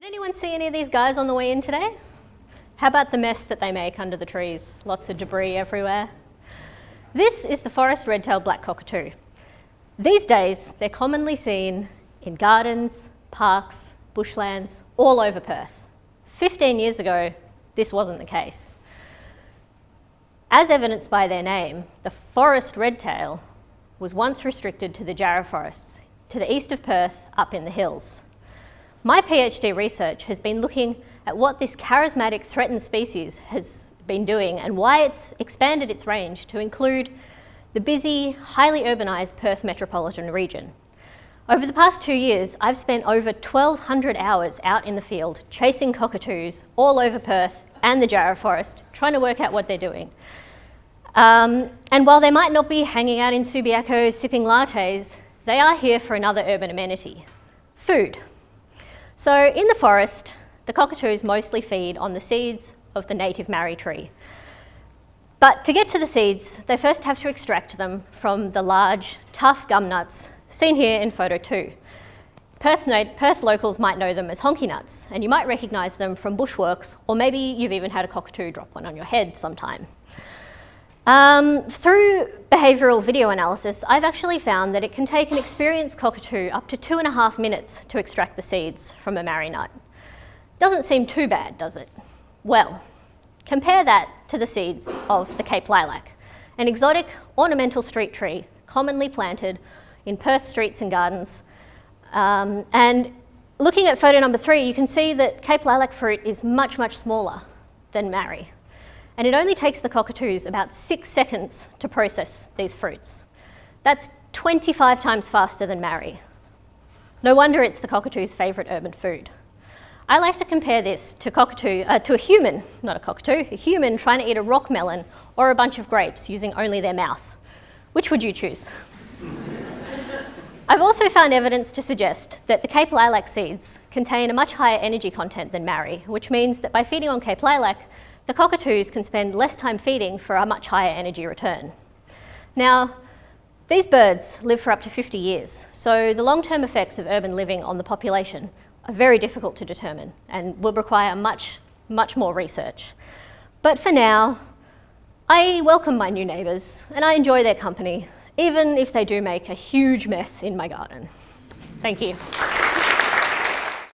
Anyone see any of these guys on the way in today? How about the mess that they make under the trees? Lots of debris everywhere. This is the forest red-tailed black cockatoo. These days, they're commonly seen in gardens, parks, bushlands, all over Perth. 15 years ago, this wasn't the case. As evidenced by their name, the forest redtail was once restricted to the jarrah forests, to the east of Perth, up in the hills. My PhD research has been looking at what this charismatic threatened species has been doing and why it's expanded its range to include the busy, highly urbanised Perth metropolitan region. Over the past 2 years, I've spent over 1,200 hours out in the field chasing cockatoos all over Perth and the jarrah forest, trying to work out what they're doing. And while they might not be hanging out in Subiaco sipping lattes, they are here for another urban amenity: food. So in the forest, the cockatoos mostly feed on the seeds of the native marri tree. But to get to the seeds, they first have to extract them from the large, tough gum nuts seen here in photo 2. Perth locals might know them as honky nuts, and you might recognise them from bushwalks, or maybe you've even had a cockatoo drop one on your head sometime. Through behavioural video analysis, I've actually found that it can take an experienced cockatoo up to 2.5 minutes to extract the seeds from a marri nut. Doesn't seem too bad, does it? Well, compare that to the seeds of the Cape lilac, an exotic ornamental street tree commonly planted in Perth streets and gardens. And looking at photo number 3, you can see that Cape lilac fruit is much, much smaller than marri. And it only takes the cockatoos about 6 seconds to process these fruits. That's 25 times faster than marri. No wonder it's the cockatoo's favourite urban food. I like to compare this to a human, not a cockatoo, a human trying to eat a rock melon or a bunch of grapes using only their mouth. Which would you choose? I've also found evidence to suggest that the Cape lilac seeds contain a much higher energy content than marri, which means that by feeding on Cape lilac, the cockatoos can spend less time feeding for a much higher energy return. Now, these birds live for up to 50 years, so the long-term effects of urban living on the population are very difficult to determine and will require much, much more research. But for now, I welcome my new neighbours and I enjoy their company, even if they do make a huge mess in my garden. Thank you.